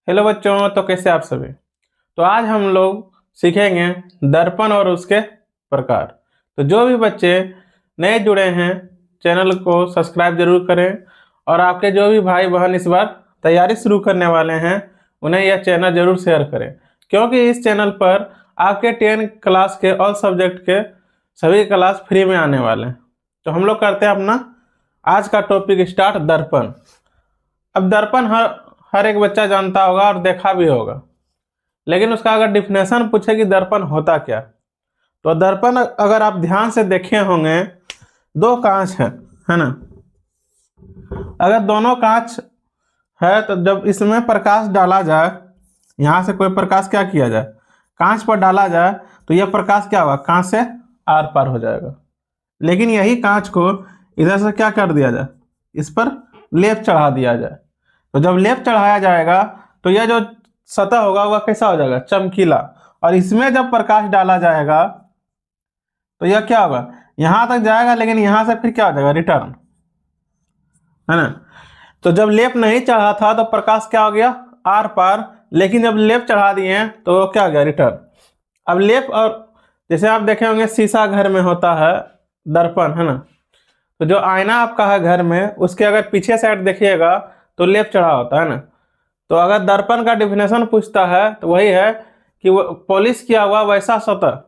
Hello बच्चों, तो कैसे आप सभी। तो आज हम लोग सीखेंगे दर्पण और उसके प्रकार। तो जो भी बच्चे नए जुड़े हैं चैनल को सब्सक्राइब जरूर करें, और आपके जो भी भाई बहन इस बार तैयारी शुरू करने वाले हैं उन्हें यह चैनल जरूर शेयर करें, क्योंकि इस चैनल पर आपके 10 क्लास के ऑल सब्जेक्ट के सभी क्लास फ्री में आने वाले हैं। तो हम लोग करते हैं अपना आज का टॉपिक स्टार्ट, दर्पण। अब दर्पण हर एक बच्चा जानता होगा और देखा भी होगा, लेकिन उसका अगर डिफिनेशन पूछे कि दर्पण होता क्या, तो दर्पण अगर आप ध्यान से देखे होंगे, दो कांच है ना। अगर दोनों कांच है तो जब इसमें प्रकाश डाला जाए, यहाँ से कोई प्रकाश क्या किया जाए, कांच पर डाला जाए, तो यह प्रकाश क्या होगा, कांच से आर पार हो जाएगा। लेकिन यही कांच को इधर से क्या कर दिया जाए, इस पर लेप चढ़ा दिया जाए। तो जब लेप चढ़ाया जाएगा तो यह जो सतह होगा वह कैसा हो जाएगा, चमकीला। और इसमें जब प्रकाश डाला जाएगा तो यह क्या होगा, यहां तक जाएगा, लेकिन यहां से फिर क्या हो जाएगा, रिटर्न, है ना। तो जब लेप नहीं चढ़ा था तो प्रकाश क्या हो गया, आर पार। लेकिन जब लेप चढ़ा दिए तो क्या हो गया, रिटर्न। अब लेप, और जैसे आप देखे होंगे शीशा घर में होता है, दर्पण, है ना। तो जो आईना आपका है घर में, उसके अगर पीछे साइड देखिएगा तो लेप चढ़ा होता है ना। तो अगर दर्पण का डिफिनेशन पूछता है तो वही है कि वो पॉलिश किया हुआ वैसा सतह,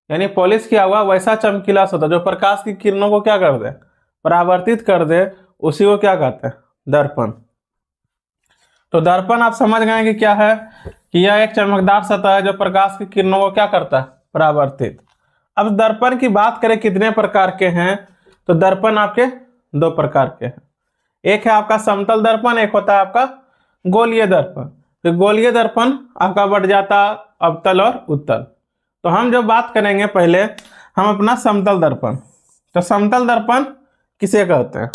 यानी पॉलिश किया हुआ वैसा चमकीला सतह जो प्रकाश की किरणों को क्या कर दे, परावर्तित कर दे, उसी को क्या कहते हैं, दर्पण। तो दर्पण आप समझ गए कि क्या है, कि यह एक चमकदार सतह है जो प्रकाश की किरणों को क्या करता है, परावर्तित। अब दर्पण की बात करें कितने प्रकार के हैं, तो दर्पण आपके दो प्रकार के हैं। एक है आपका समतल दर्पण, एक होता है आपका गोलीय दर्पण। तो गोलीय दर्पण आपका बढ़ जाता अवतल और उत्तल। तो हम जो बात करेंगे पहले हम अपना समतल दर्पण। तो समतल दर्पण किसे कहते हैं,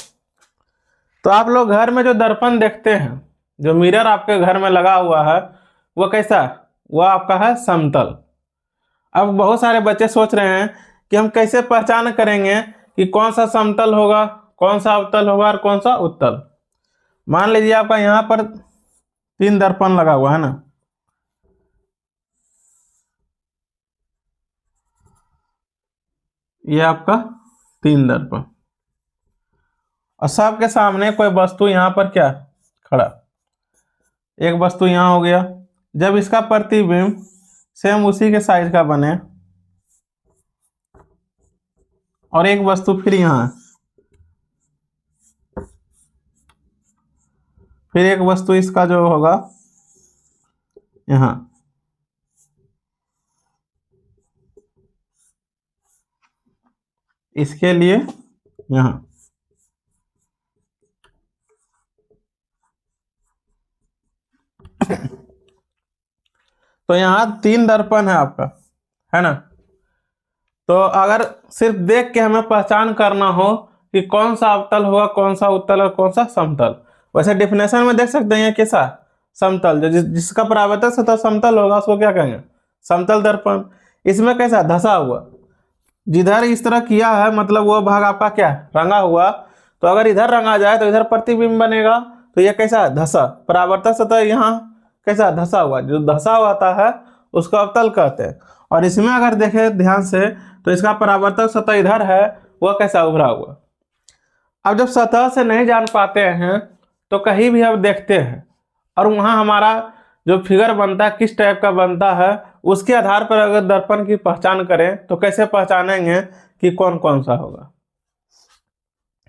तो आप लोग घर में जो दर्पण देखते हैं, जो मिरर आपके घर में लगा हुआ है, वो कैसा है, वह आपका है समतल। अब बहुत सारे बच्चे सोच रहे हैं कि हम कैसे पहचान करेंगे कि कौन सा समतल होगा, कौन सा अवतल होगा और कौन सा उत्तल। मान लीजिए आपका यहाँ पर 3 दर्पण लगा हुआ है ना, ये आपका 3 दर्पण, और सबके सामने कोई वस्तु यहाँ पर क्या खड़ा, एक वस्तु यहाँ हो गया। जब इसका प्रतिबिंब सेम उसी के साइज का बने, और एक वस्तु फिर यहाँ है, फिर एक वस्तु इसका जो होगा यहाँ, इसके लिए यहाँ। तो यहाँ 3 दर्पण है आपका, है ना। तो अगर सिर्फ देख के हमें पहचान करना हो कि कौन सा अवतल होगा, कौन सा उत्तल और कौन सा समतल, वैसे डिफिनेशन में देख सकते हैं कैसा, समतल, जो जिसका परावर्तक सतह समतल होगा उसको क्या कहेंगे, समतल दर्पण। इसमें कैसा धसा हुआ, जिधर इस तरह किया है मतलब वो भाग आपका क्या रंगा हुआ, तो अगर इधर रंगा जाए तो इधर प्रतिबिंब बनेगा। तो ये कैसा है, धसा, परावर्तक सतह यहाँ कैसा धसा हुआ, जो धसा हुआ आता है उसको अवतल कहते हैं। और इसमें अगर देखें ध्यान से तो इसका परावर्तक सतह इधर है, वह कैसा उभरा हुआ। अब जब सतह से नहीं जान पाते हैं तो कहीं भी हम देखते हैं, और वहाँ हमारा जो फिगर बनता है किस टाइप का बनता है, उसके आधार पर अगर दर्पण की पहचान करें तो कैसे पहचानेंगे कि कौन कौन सा होगा।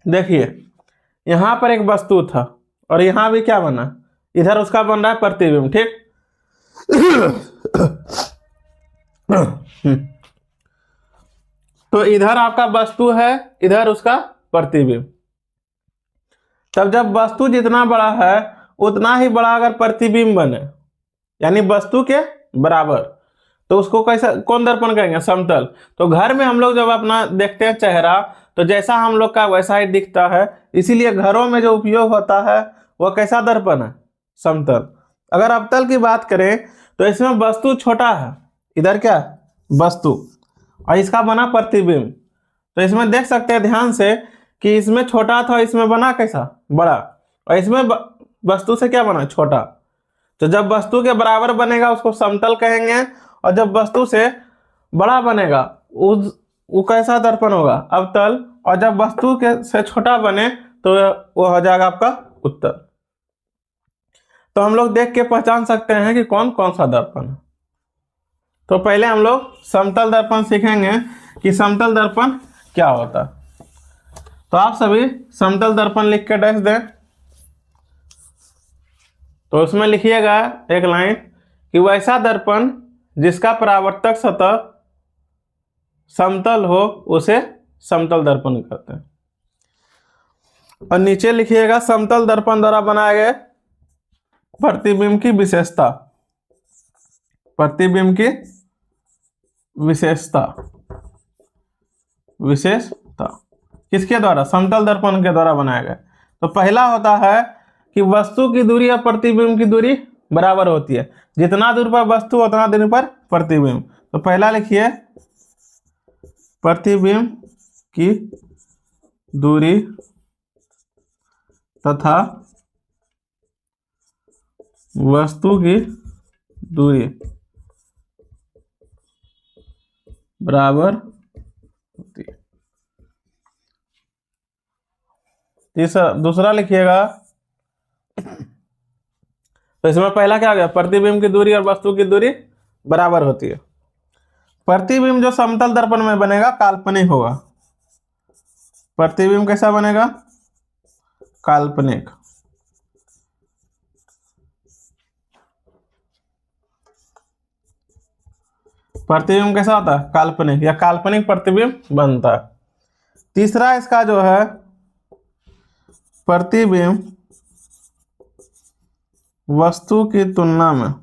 देखिए यहाँ पर एक वस्तु था, और यहाँ भी क्या बना, इधर उसका बन रहा है प्रतिबिंब, ठीक। तो इधर आपका वस्तु है, इधर उसका प्रतिबिंब। तब जब वस्तु जितना बड़ा है उतना ही बड़ा अगर प्रतिबिंब बने, यानी वस्तु के बराबर, तो उसको कैसा, कौन दर्पण कहेंगे, समतल। तो घर में हम लोग जब अपना देखते हैं चेहरा, तो जैसा हम लोग का वैसा ही दिखता है, इसीलिए घरों में जो उपयोग होता है वह कैसा दर्पण है, समतल। अगर अवतल की बात करें तो इसमें वस्तु छोटा है, इधर क्या वस्तु, और इसका बना प्रतिबिंब। तो इसमें देख सकते हैं ध्यान से कि इसमें छोटा था, इसमें बना कैसा बड़ा, और इसमें वस्तु से क्या बना छोटा। तो जब वस्तु के बराबर बनेगा उसको समतल कहेंगे, और जब वस्तु से बड़ा बनेगा वो कैसा दर्पण होगा, अवतल। और जब वस्तु के से छोटा बने तो वो हो जाएगा आपका उत्तल। तो हम लोग देख के पहचान सकते हैं कि कौन कौन सा दर्पण है। तो पहले हम लोग समतल दर्पण सीखेंगे कि समतल दर्पण क्या होता है। तो आप सभी समतल दर्पण लिख के डैश दें। तो उसमें लिखिएगा एक लाइन कि वैसा दर्पण जिसका परावर्तक सतह समतल हो उसे समतल दर्पण कहते हैं। और नीचे लिखिएगा समतल दर्पण द्वारा बनाए गए प्रतिबिंब की विशेषता। प्रतिबिंब की विशेषता किसके द्वारा? समतल दर्पण के द्वारा बनाया गया। तो पहला होता है कि वस्तु की दूरी और प्रतिबिंब की दूरी बराबर होती है। जितना दूर पर वस्तु उतना दूरी पर प्रतिबिंब। तो पहला लिखिए प्रतिबिंब की दूरी तथा वस्तु की दूरी बराबर होती है। दूसरा लिखिएगा। तो इसमें पहला क्या आ गया? प्रतिबिंब की दूरी और वस्तु की दूरी बराबर होती है। प्रतिबिंब जो समतल दर्पण में बनेगा काल्पनिक होगा। प्रतिबिंब कैसा बनेगा? काल्पनिक। प्रतिबिंब कैसा होता है? काल्पनिक, या काल्पनिक प्रतिबिंब बनता है। तीसरा इसका जो है प्रतिबिंब वस्तु की तुलना में,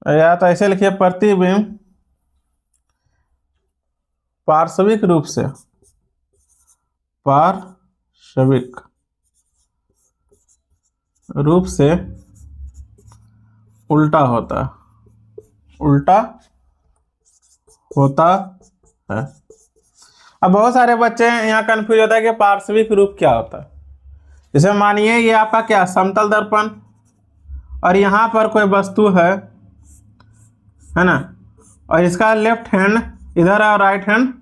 या तो ऐसे लिखिए प्रतिबिंब पार्श्विक रूप से उल्टा होता है। अब बहुत सारे बच्चे यहाँ कंफ्यूज होता है कि पार्श्विक रूप क्या होता है। जैसे मानिए ये आपका क्या समतल दर्पण, और यहाँ पर कोई वस्तु है ना, और इसका लेफ्ट हैंड इधर है और राइट हैंड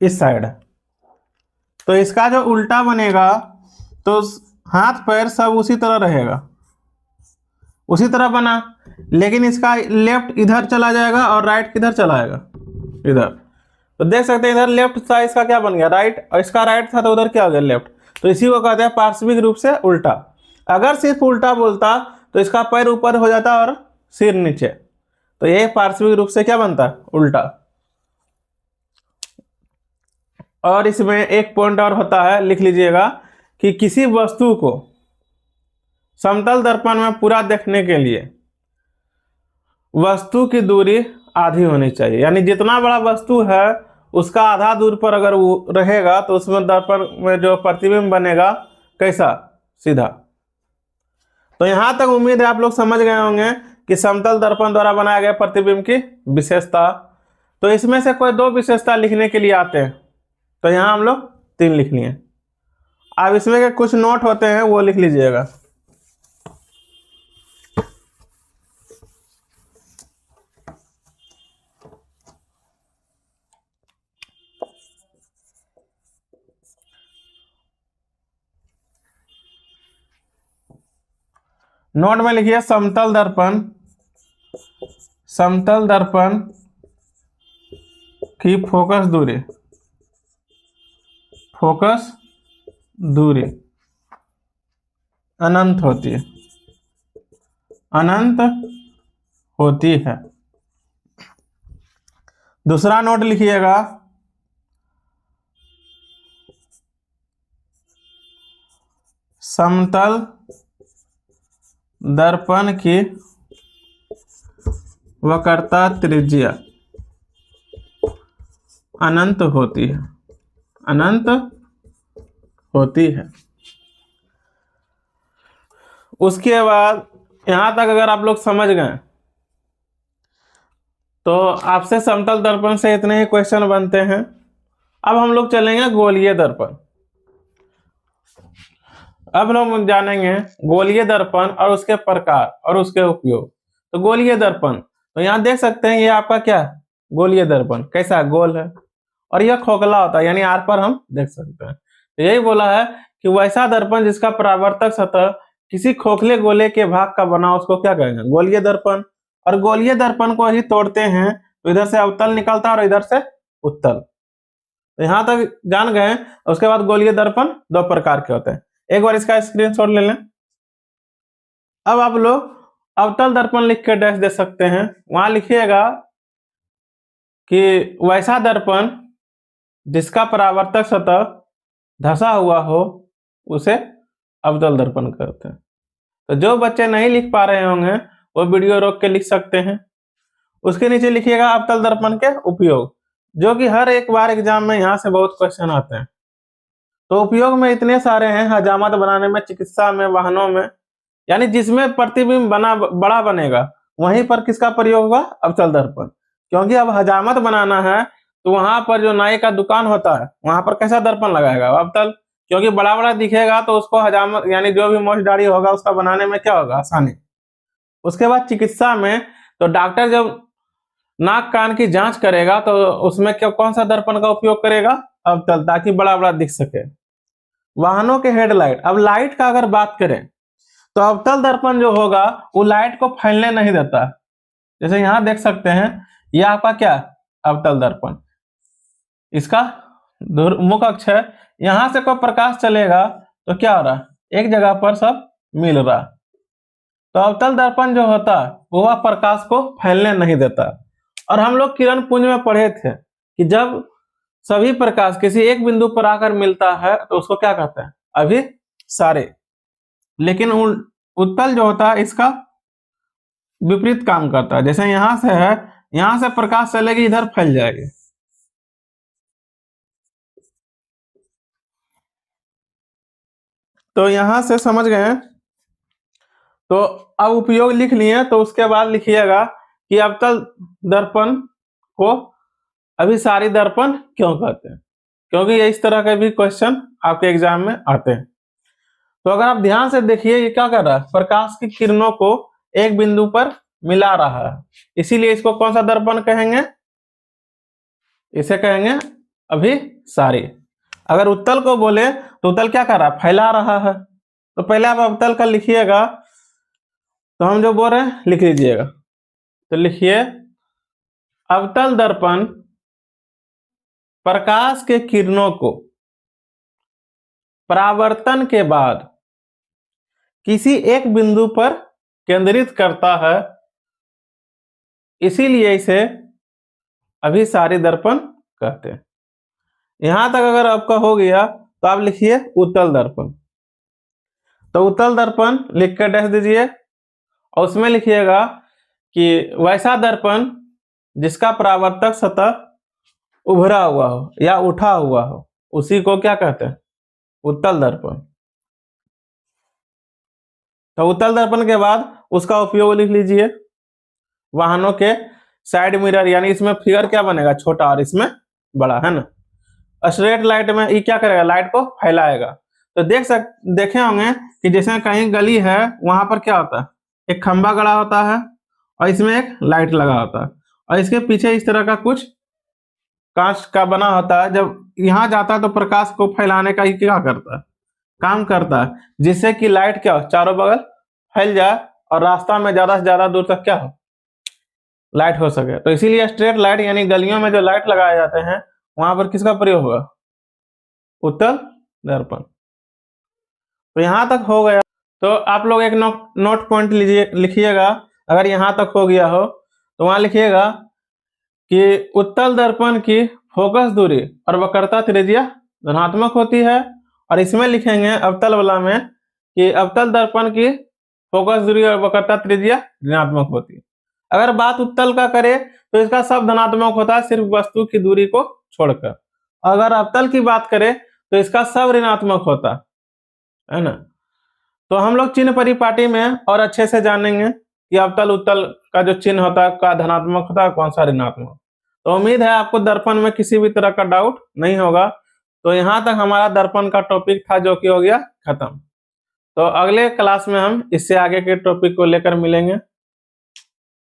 इस साइड है। तो इसका जो उल्टा बनेगा तो हाथ पैर सब उसी तरह रहेगा, उसी तरह बना, लेकिन इसका लेफ्ट इधर चला जाएगा और राइट किधर चला जाएगा? इधर। तो देख सकते हैं इधर लेफ्ट था, इसका क्या बन गया? राइट, और इसका राइट था तो उधर क्या हो गया? लेफ्ट। तो इसी को कहते हैं पार्श्विक रूप से उल्टा। अगर सिर्फ उल्टा बोलता तो इसका पैर ऊपर हो जाता और सिर नीचे। तो ये पार्श्विक रूप से क्या बनता है? उल्टा। और इसमें एक पॉइंट और होता है, लिख लीजिएगा, कि किसी वस्तु को समतल दर्पण में पूरा देखने के लिए वस्तु की दूरी आधी होनी चाहिए। यानी जितना बड़ा वस्तु है उसका आधा दूर पर अगर वो रहेगा तो उसमें दर्पण में जो प्रतिबिंब बनेगा कैसा? सीधा। तो यहां तक उम्मीद है आप लोग समझ गए होंगे कि समतल दर्पण द्वारा बनाया गया प्रतिबिंब की विशेषता। तो इसमें से कोई 2 विशेषता लिखने के लिए आते हैं, तो यहां हम लोग 3 लिख लिए। अब इसमें के कुछ नोट होते हैं वो लिख लीजिएगा। नोट में लिखिए समतल दर्पण की फोकस दूरी अनंत होती है। दूसरा नोट लिखिएगा समतल दर्पण की वक्रता त्रिज्या अनंत होती है। उसके बाद यहां तक अगर आप लोग समझ गए तो आपसे समतल दर्पण से इतने ही क्वेश्चन बनते हैं। अब हम लोग चलेंगे गोलीय दर्पण। अब लोग जानेंगे गोलीय दर्पण और उसके प्रकार और उसके उपयोग। तो गोलीय दर्पण, तो यहाँ देख सकते हैं ये आपका क्या गोलीय दर्पण कैसा गोल है और यह खोखला होता है, यानी आर पर हम देख सकते हैं। तो यही बोला है कि वैसा दर्पण जिसका परावर्तक सतह किसी खोखले गोले के भाग का बना, उसको क्या कहेंगे गोलीय दर्पण। और गोलीय दर्पण को ही तोड़ते हैं तो इधर से अवतल निकलता है और इधर से उत्तल। तो यहां तक जान गए। उसके बाद गोलीय दर्पण दो प्रकार के होते हैं, एक बार इसका स्क्रीनशॉट ले लें। अब आप लोग अवतल दर्पण लिख के डैश दे सकते हैं, वहां लिखिएगा कि वैसा दर्पण जिसका परावर्तक सतह धंसा हुआ हो उसे अवतल दर्पण कहते हैं। तो जो बच्चे नहीं लिख पा रहे होंगे वो वीडियो रोक के लिख सकते हैं। उसके नीचे लिखिएगा अवतल दर्पण के उपयोग, जो कि हर एक बार एग्जाम में यहाँ से बहुत क्वेश्चन आते हैं। तो उपयोग में इतने सारे हैं, हजामत बनाने में, चिकित्सा में, वाहनों में, यानी जिसमें प्रतिबिंब बना बड़ा बनेगा वहीं पर किसका प्रयोग होगा अवतल दर्पण। क्योंकि अब हजामत बनाना है तो वहां पर जो नाई का दुकान होता है वहां पर कैसा दर्पण लगाएगा अवतल, क्योंकि बड़ा बड़ा दिखेगा तो उसको हजामत यानी जो भी मोच दाढ़ी होगा उसका बनाने में क्या होगा आसानी। उसके बाद चिकित्सा में तो डॉक्टर जब नाक कान की जांच करेगा तो उसमें क्या कौन सा दर्पण का उपयोग करेगा अवतल, ताकि बड़ा बड़ा दिख सके। वाहनों के हेडलाइट, अब लाइट का अगर बात करें तो अवतल दर्पण जो होगा वो लाइट को फैलने नहीं देता। जैसे यहां देख सकते हैं यह आपका क्या अवतल दर्पण, इसका मुख अक्ष है, यहां से कोई प्रकाश चलेगा तो क्या हो रहा एक जगह पर सब मिल रहा। तो अवतल दर्पण जो होता वो वह प्रकाश को फैलने नहीं देता। और हम लोग किरण पुंज में पढ़े थे कि जब सभी प्रकाश किसी एक बिंदु पर आकर मिलता है तो उसको क्या कहते हैं अभी सारे। लेकिन उत्तल जो होता है इसका विपरीत काम करता है। जैसे यहां से है, यहां से प्रकाश चलेगी इधर फैल जाएगी। तो यहां से समझ गए। तो अब उपयोग लिख लिए, तो उसके बाद लिखिएगा कि अवतल दर्पण को अभिसारी दर्पण क्यों कहते हैं, क्योंकि ये इस तरह के भी क्वेश्चन आपके एग्जाम में आते हैं। तो अगर आप ध्यान से देखिए ये क्या कर रहा है प्रकाश की किरणों को एक बिंदु पर मिला रहा है, इसीलिए इसको कौन सा दर्पण कहेंगे, इसे कहेंगे अभिसारी। अगर उत्तल को बोले तो उत्तल क्या कर रहा है फैला रहा है। तो पहले आप अवतल का लिखिएगा, तो हम जो बोल रहे हैं लिख लीजिएगा। तो लिखिए अवतल दर्पण प्रकाश के किरणों को परावर्तन के बाद किसी एक बिंदु पर केंद्रित करता है, इसीलिए इसे अभिसारी दर्पण कहते हैं। यहां तक अगर आपका हो गया तो आप लिखिए उत्तल दर्पण। तो उत्तल दर्पण लिख कर डैश दीजिए और उसमें लिखिएगा कि वैसा दर्पण जिसका परावर्तक सतह उभरा हुआ हो या उठा हुआ हो उसी को क्या कहते हैं उत्तल दर्पण। तो उत्तल दर्पण के बाद उसका उपयोग लिख लीजिए। वाहनों के साइड मिरर, यानी इसमें फिगर क्या बनेगा छोटा और इसमें बड़ा, है ना। स्ट्रेट लाइट में ये क्या करेगा लाइट को फैलाएगा। तो देखे होंगे कि जैसे कहीं गली है वहां पर क्या होता है एक खंबा गड़ा होता है और इसमें एक लाइट लगा होता है और इसके पीछे इस तरह का कुछ कांच का बना होता है। जब यहाँ जाता है तो प्रकाश को फैलाने का ये क्या करता है काम करता है, जिससे कि लाइट क्या हो चारों बगल फैल जाए और रास्ता में ज्यादा से ज्यादा दूर तक क्या हो लाइट हो सके। तो इसीलिए स्ट्रेट लाइट यानी गलियों में जो लाइट लगाए जाते हैं वहां पर किसका प्रयोग होगा उत्तल दर्पण। तो यहां तक हो गया। तो आप लोग एक नोट पॉइंट लीजिए लिखिएगा, अगर यहां तक हो गया हो तो वहां लिखिएगा कि उत्तल दर्पण की फोकस दूरी और वक्रता त्रिज्या धनात्मक होती है। और इसमें लिखेंगे अवतल वाला में कि अवतल दर्पण की फोकस दूरी और वक्रता त्रिज्या ऋणात्मक होती है। अगर बात उत्तल का करें तो इसका सब धनात्मक होता है सिर्फ वस्तु की दूरी को छोड़कर। अगर अवतल की बात करें तो इसका सब ऋणात्मक होता है ना। तो हम लोग चिन्ह परिपाटी में और अच्छे से जानेंगे कि अवतल उत्तल का जो चिन्ह होता है का धनात्मक होता है कौन सा ऋणात्मक। तो उम्मीद है आपको दर्पण में किसी भी तरह का डाउट नहीं होगा। तो यहाँ तक हमारा दर्पण का टॉपिक था जो कि हो गया खत्म। तो अगले क्लास में हम इससे आगे के टॉपिक को लेकर मिलेंगे।